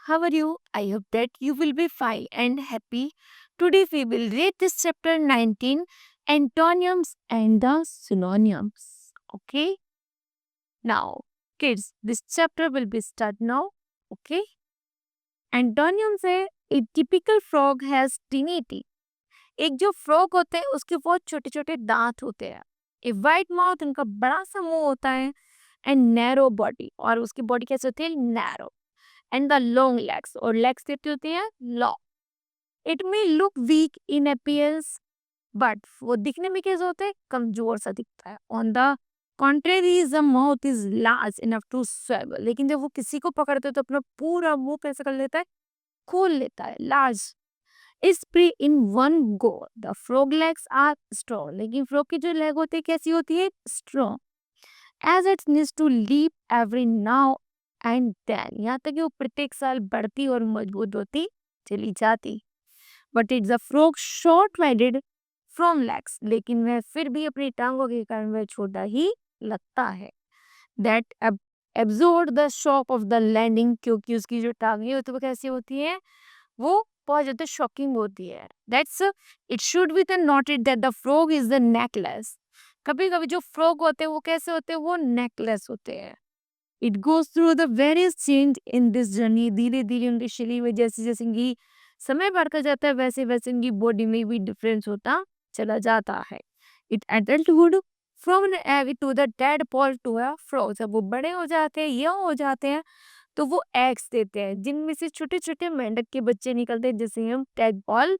how are you? I hope that you will be fine and happy. Today we will read this chapter 19, Antonyms and the Synonyms. Okay? Now, kids, this chapter will be start now. Okay? Antonyms है a typical frog has teeny teeth. एक जो frog होते हैं उसके बहुत छोटे छोटे दांत होते हैं. ए वाइट माउथ, उनका बड़ा सा मुंह होता है. एंड नैरो बॉडी, और उसकी बॉडी कैसे होती है? Narrow. And the long legs, और लेग्स कितनी होती है? Long. It may look weak in appearance, but वो दिखने में कैसे होते हैं? कमजोर सा दिखता है. On the contrary the mouth is large enough to swallow, लेकिन जब वो किसी को पकड़ते हैं तो अपना पूरा मुंह कैसे कर लेता है? खोल लेता है. Large is prey in one go. The frog legs are strong, लेकिन फ्रॉग की जो लेग होती है कैसी होती है? Strong. As it needs to leap every now and then, यहाँ तक कि वो प्रत्येक साल बढ़ती और मजबूत होती चली जाती. But it's a frog short waded from legs, लेकिन वह फिर भी अपनी टांगों के कारण वह छोटा ही लगता है. That absorb the shock of the landing, क्योंकि उसकी जो टांगे होती है वो कैसी होती है? वो बहुत ज्यादा शॉकिंग होती है. That's it should be the noted that the frog is the necklace. कभी कभी जो फ्रॉग होते हैं वो कैसे होते हैं? वो नेकलेस होते हैं. It goes through the various change in this journey. धीरे धीरे उनके शरीर में जैसे जैसे इनकी समय बढ़ता जाता है वैसे वैसे इनकी बॉडी में भी डिफरेंस होता चला जाता है. It adulthood from an egg to the tadpole to a frog. जब वो बड़े हो जाते हैं, यंग हो जाते हैं, तो वो एग्स देते हैं जिनमें से छोटे छोटे मेंढक के बच्चे निकलते हैं, जिसे हम टैडपॉल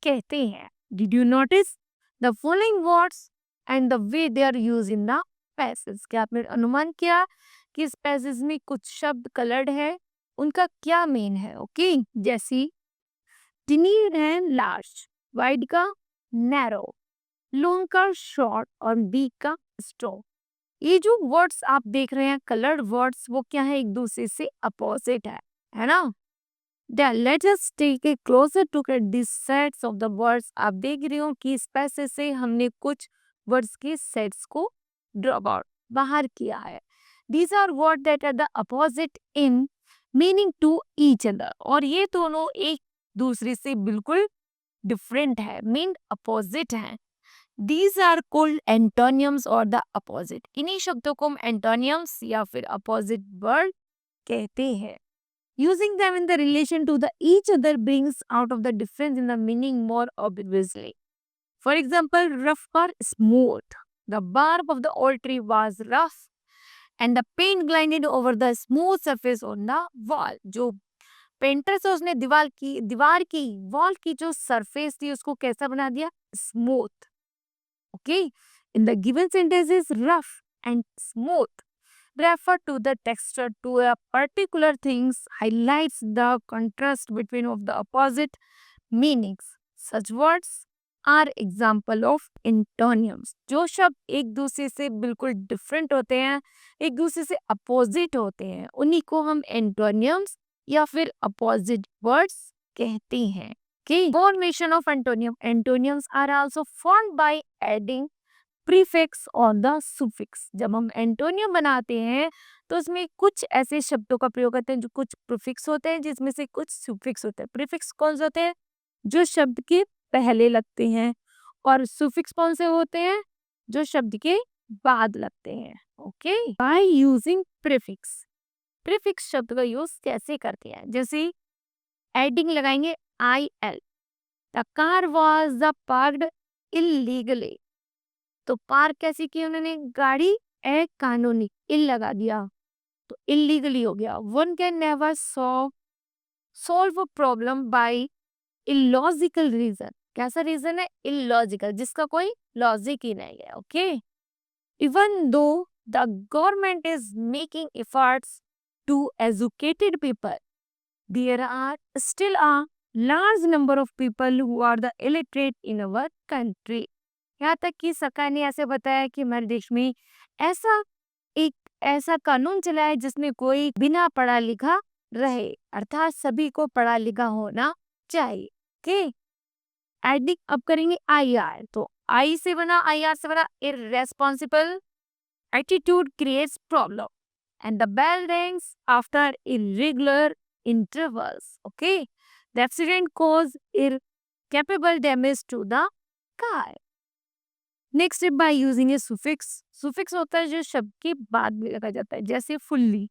कहते हैं. Did you notice the following words and the way they are use in the passage? क्या आपने अनुमान किया कि इस पैसेज में कुछ शब्द कलर्ड है, उनका क्या मीन है? ओके, जैसी टिनी है लार्ज, वाइड का नैरो, लॉन्ग का शॉर्ट, और बीक का स्ट्रॉ. ये जो वर्ड्स आप देख रहे हैं, कलर्ड वर्ड्स, वो क्या है? एक दूसरे से अपोजिट है ना? Let us take a closer look at this sets of the words. आप देख रहे हो कि इस पैसेज से हमने कुछ वर्ड्स के सेट्स को ड्रॉप आउट, बाहर किया है. These are words that are the opposite in meaning to each other. और ये दोनों एक दूसरे से बिल्कुल डिफरेंट है, मीन अपोजिट है. These are called antonyms or the opposite. इन्हीं शब्दों को हम antonyms या फिर opposite word कहते हैं. Using them in the relation to the each other brings out of the difference in the meaning more obviously. For example, rough or smooth. The bark of the old tree was rough and the paint glided over the smooth surface on the wall. जो painter से उसने दीवार की wall की जो surface थी उसको कैसा बना दिया? Smooth. Okay, in the given sentences rough and smooth refer to the texture to a particular things, highlights the contrast between of the opposite meanings. Such words are example of antonyms. जो शब्द एक दूसरे से बिल्कुल different होते हैं, एक दूसरे से अपोजिट होते हैं, उन्हीं को हम antonyms या फिर opposite words कहते हैं. Okay, formation of antonyms. Antonyms are also formed by adding prefix और द सुफिक्स. जब हम एंटोनियम बनाते हैं तो उसमें कुछ ऐसे शब्दों का प्रयोग करते हैं जो कुछ प्रीफिक्स होते हैं, जिसमें से कुछ सुफिक्स होते हैं. प्रीफिक्स कौन से होते हैं? जो शब्द के पहले लगते हैं. और सुफिक्स कौन से होते हैं? जो शब्द के बाद लगते हैं. Okay, by using prefix. Prefix शब्द का यूज कैसे करते हैं? जैसे एडिंग लगाएंगे IL. The car was the parked illegally. तो पार्क कैसी की उन्होंने? गाड़ी ए कानूनी, इल लगा दिया तो इलीगली हो गया. One can never solve a problem by illogical reason. कैसा रीजन है? इलॉजिकल, जिसका कोई लॉजिक ही नहीं है. Okay, even though the government is making efforts to educated people, there are still a large number of people who are the illiterate in our country. यहाँ तक कि सरकार ने ऐसे बताया कि हमारे देश में एक ऐसा कानून चला है जिसमें कोई बिना पढ़ा लिखा रहे, अर्थात सभी को पढ़ा लिखा होना चाहिए. ओके, एडिंग अब करेंगे IR. तो आई से बना, IR से बना irresponsible attitude creates problem, and the bell rings after irregular intervals. Okay, the accident caused irreparable damage to the car. Next step by using A suffix. Suffix होता है जो शब्द के बाद में लगा जाता है, जैसे फुल्ली.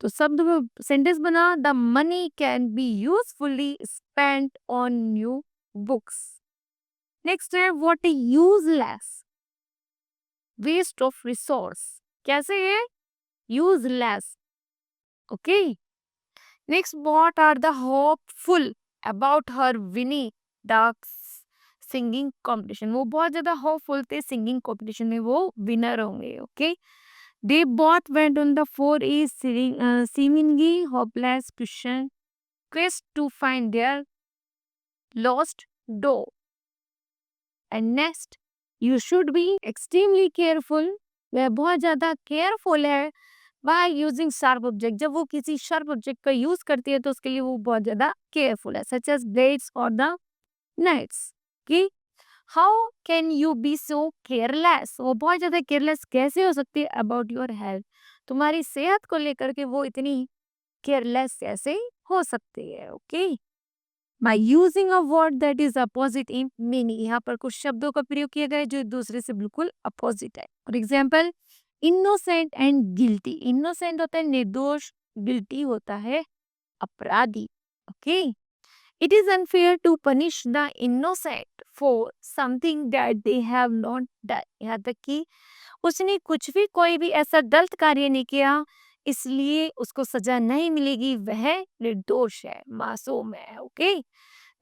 तो शब्द में सेंटेंस बना, the money can be usefully spent on new books. Next है what a useless, waste of resource. कैसे है? Useless. Okay. Next, what are the hopeful about her winning the singing competition. वो बहुत ज्यादा होपफुल थे, singing competition में वो winner होंगे. Okay. They both went on the 4A seemingly hopeless quest to find their lost dough. And next, you should be extremely careful. वह बहुत ज़्यादा केयरफुल है by using sharp object. जब वो किसी sharp object का यूज करती है तो उसके लिए वो बहुत ज़्यादा केयरफुल है, such as blades or the knives. कि how can you be so careless. वो बहुत ज़्यादा केयरलेस कैसे हो सकती है अबाउट योर हेल्थ. तुम्हारी सेहत को लेकर के वो इतनी केयरलेस कैसे हो सकती है. Okay. By using a word that is opposite in meaning. यहाँ पर कुछ शब्दों का प्रयोग किया गया है जो दूसरे से बिल्कुल अपोजिट है. For example, innocent and guilty. Innocent होता है निर्दोष, गिल्टी होता है अपराधी. Okay. It is unfair to punish the innocent for something that they have not done. यहाँ तक कि उसने कुछ भी कोई भी ऐसा गलत कार्य नहीं किया, इसलिए उसको सजा नहीं मिलेगी. वह निर्दोष है, मासूम है. Okay.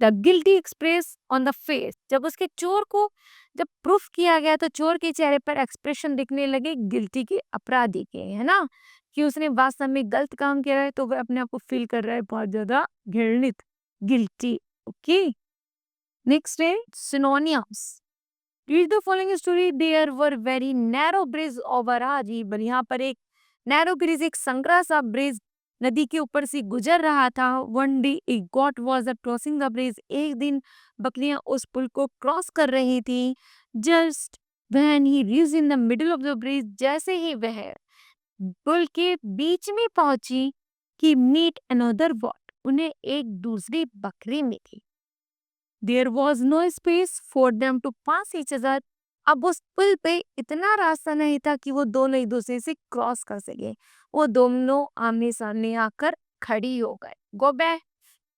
The guilty express on the face. जब उसके चोर को जब प्रूफ किया गया तो चोर के चेहरे पर एक्सप्रेशन दिखने लगे गिल्टी के, अपराधी के, है ना, कि उसने वास्तव में गलत काम किया है, तो वह अपने आप को फील कर रहा है बहुत ज्यादा घृणित, guilty. Okay. Next is synonyms. Read the following story. There were very narrow bridge over a river. यहाँ पर एक narrow bridge, एक संकरा सा ब्रिज नदी के ऊपर से गुजर रहा था. One day a goat was crossing the bridge. एक दिन बकरियां उस पुल को क्रॉस कर रही थी. Just when he reached in the middle of the bridge, जैसे ही वह पुल के बीच में पहुंची, he meet another goat. उन्हें एक दूसरी बकरी मिली. There was no space for them to pass each other. अब उस पुल पे इतना रास्ता नहीं था कि वो दोनों एक दूसरे से क्रॉस कर सके. वो दोनों आमने सामने आकर खड़ी हो गए. Go back.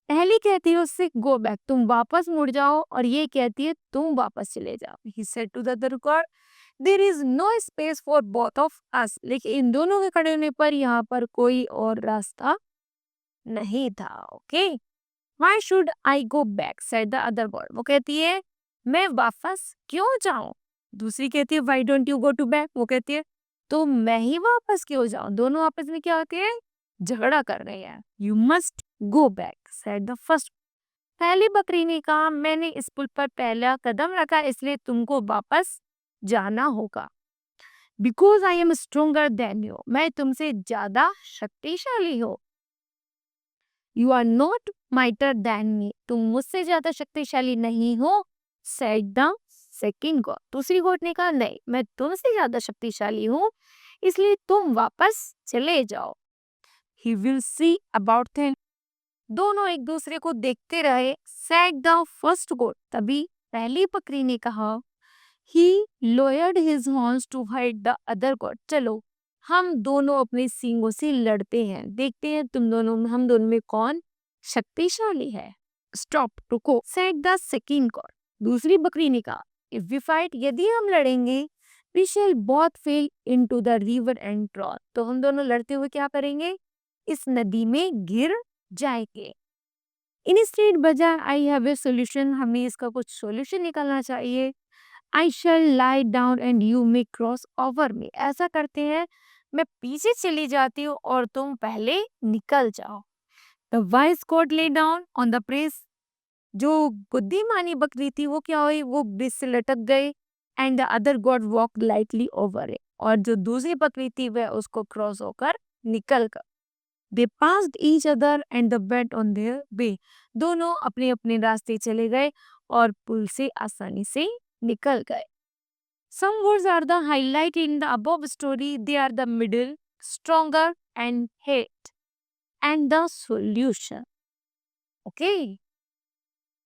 पहली कहती है उससे गो बैक, तुम वापस मुड़ जाओ, और ये कहती है तुम वापस चले जाओ. He said to the other goat, there is no space for both of us. लेकिन इन दोनों के खड़े होने पर यहाँ पर कोई और रास्ता नहीं था. Okay. Why should I go back? said the other bird. वो कहती है मैं वापस क्यों जाऊं. दूसरी कहती है why don't you go to back? वो कहती है तो मैं ही वापस क्यों जाऊं. दोनों आपस में क्या होती है, झगड़ा कर रहे हैं. You must go back, said the first. पहली बकरी ने कहा मैंने इस पुल पर पहला कदम रखा, इसलिए तुमको वापस जाना होगा. Because I am stronger than you. मैं तुमसे ज्यादा शक्तिशाली हूँ. You are not mightier than me. तुम मुझसे ज्यादा शक्तिशाली नहीं हो. said the second goat. दूसरी गोट ने कहा नहीं, मैं तुमसे ज्यादा शक्तिशाली हूँ, इसलिए तुम वापस चले जाओ. He will see about them. दोनों एक दूसरे को देखते रहे. said the first goat. तभी पहली बकरी ने कहा He lowered his horns to hide the other goat. चलो हम दोनों अपने सींगों से लड़ते हैं, देखते हैं हम दोनों में कौन शक्तिशाली है. स्टॉप, रुको. Said the second God. दूसरी बकरी ने कहा इफ वी फाइट, यदि हम लड़ेंगे, we shall both fall into the river and drown. तो हम दोनों लड़ते हुए क्या करेंगे, इस नदी में गिर जाएंगे. इंस्टेड बजाय आई हैव ए सोल्यूशन, हमें इसका कुछ सोल्यूशन निकालना चाहिए. I shall lie down and you may cross over me. ऐसा करते हैं, मैं पीछे चली जाती हूँ और तुम पहले निकल जाओ. The wise got lay down on the press. जो बुद्धिमानी बकरी थी वो क्या हुई, वो ब्रिज से लटक गई. And the other got walk lightly over it. और जो दूसरी बकरी थी वह उसको क्रॉस होकर निकल गई. They passed each other and the went on their way. दोनों अपने अपने रास्ते चले गए और पुल से आसानी से निकल गए. Some words are the highlight in the above story. They are the middle, stronger and hate. and the solution. Okay.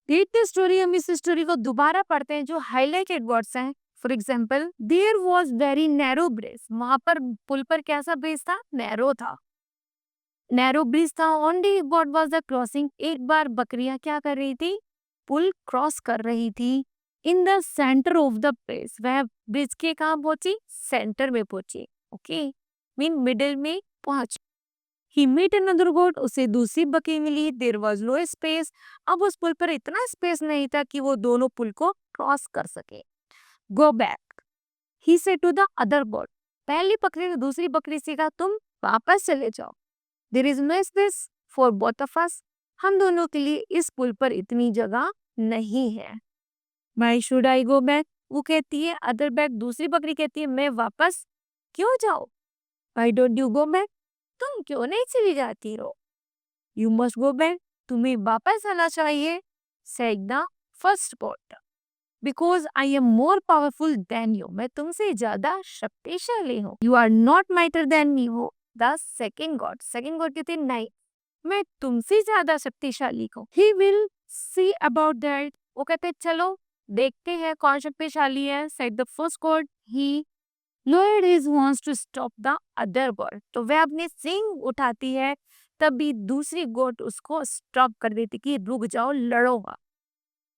Read the story. हम इस स्टोरी को दोबारा पढ़ते हैं जो हाईलाइटेड वर्ड्स हैं. For example, there was very narrow bridge. वहां पर पुल पर कैसा ब्रिज था? नैरो था. नैरो ब्रिज था. Only what was the crossing. एक बार बकरियां क्या कर रही थी? पुल क्रॉस कर रही थी. In the centre of the bridge. वह ब्रिज के कहाँ पहुंची? सेंटर में पहुंची. ओके, मीन मिडिल में पहुंच. He meet another goat. उसे दूसरी बकरी मिली. There was no space. अब उस पुल पर इतना स्पेस नहीं था कि वो दोनों पुल को क्रॉस कर सके. Go back, he said to the other goat. पहली बकरी ने दूसरी बकरी से कहा, तुम वापस चले जाओ. There is no space for both of us. हम दोनों के लिए इस पुल पर इतनी जगह नहीं है. Why should I go back. वो कहती है. अदर बैक, दूसरी बकरी कहती है, मैं वापस क्यों जाऊं? Why don't you go back. तुम क्यों नहीं चली जाती हो? You must go back. तुम्हें वापस आना चाहिए. Said the first goat. Because I am more powerful than you. मैं तुमसे ज्यादा शक्तिशाली हूँ. You are not mightier than me. हो the second goat. Second goat कहते नहीं, मैं तुमसे ज्यादा शक्तिशाली हूँ. He will see about that. वो कहते चलो देखते हैं कौन शक्तिशाली है. Said the first god. He lowered his wants to stop the other god. तो वह अपने सिंग उठाती है, तभी दूसरी गॉड उसको स्टॉप कर देती कि रुक जाओ, लड़ोगा.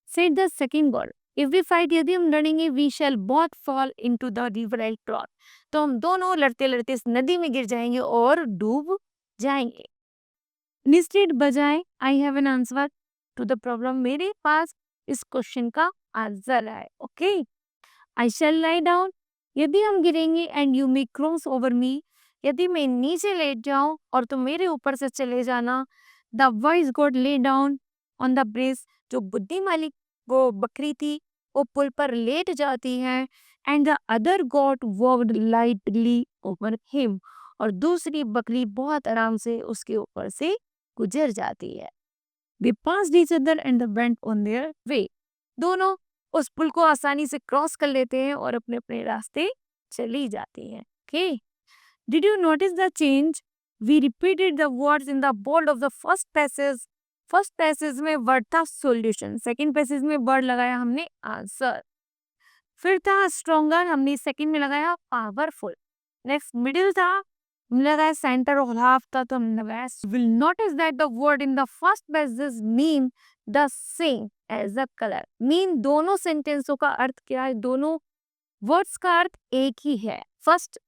Said the second goat. If we fight, यदि हम लड़ेंगे, we shall both fall into the river and drown. तो हम दोनों लड़ते लड़ते इस नदी में गिर जाएंगे और डूब जाएंगे. इंस्टेड बजाय I have an answer to the problem. मेरे पास इस क्वेश्चन का आंसर है. Okay, I shall lie down. यदि हम गिरेंगे, and you may cross over me. यदि मैं नीचे लेट जाऊं और तुम मेरे ऊपर से चले जाना. The wise God lay down on the bridge. जो बुद्धिमानी वो बकरी थी वो पुल पर लेट जाती है. And the other God walked lightly over him. और दूसरी बकरी बहुत आराम से उसके ऊपर से गुजर जाती है. They passed each other and they went on their way. दोनों उस पुल को आसानी से क्रॉस कर लेते हैं और अपने अपने रास्ते चली जाती हैं. Okay. Did you notice the change? We repeated the words in the bold of the first passage. First passage में वर्ड था सॉल्यूशन. सेकंड पैसेज में वर्ड लगाया हमने आंसर. फिर था स्ट्रॉन्गर, हमने सेकंड में लगाया पावरफुल. नेक्स्ट मिडिल था, हमने लगाया सेंटर. और हाफ था तो हमने लगाया. Will notice that the word in the first passage mean the same as a colour. मीन दोनों सेंटेंसों का अर्थ क्या है? दोनों वर्ड्स का अर्थ एक ही है. फर्स्ट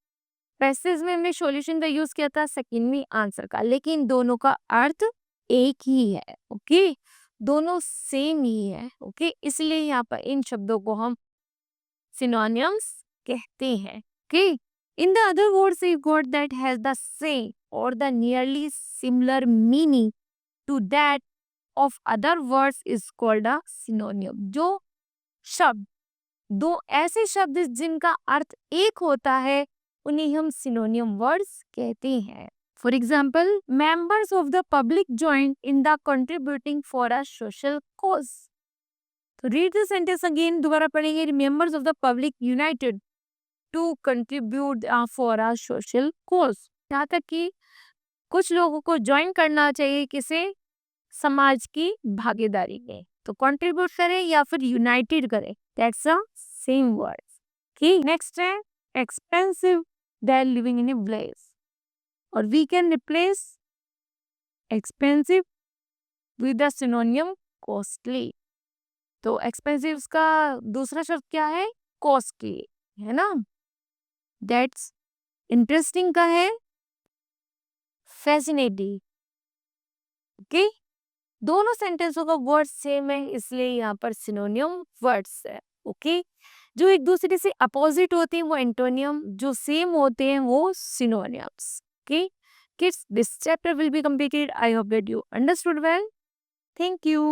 पैसेज में हमने सॉल्यूशन का यूज किया था, सेकंड में आंसर का, लेकिन दोनों का अर्थ एक ही है. ओके, दोनों सेम ही है. ओके, इसलिए यहाँ पर इन शब्दों को हम सिनोनिम्स कहते हैं. Okay, in the other words a word that has the same और the nearly similar meaning to that of other words is called a synonym. जो शब्द, दो ऐसे शब्द जिनका अर्थ एक होता है, उन्हें हम सिनोनिम वर्ड्स कहते हैं. For example, members of the public joined in the contributing for a social cause. तो read the sentence again. दोबारा पढ़ेंगे. Members of the public united to contribute for a social cause. यहाँ तक कि कुछ लोगों को ज्वाइन करना चाहिए किसे? समाज की भागीदारी में. तो कंट्रीब्यूट करें या फिर यूनाइटेड करें, दैट्स अ सेम वर्ड. ठीक, नेक्स्ट है expensive than living in a village. और we can replace expensive with the synonym costly. तो expensive का दूसरा शब्द क्या है? costly, है ना? That's interesting का है fascinating. ओके, दोनों सेंटेंसों का वर्ड सेम है, इसलिए यहाँ पर सिनोनियम वर्ड्स है. ओके, जो एक दूसरे से अपोजिट होते हैं वो एंटोनियम, जो सेम होते हैं वो synonyms. Okay kids, this chapter will be completed. I hope that you understood well. Thank you.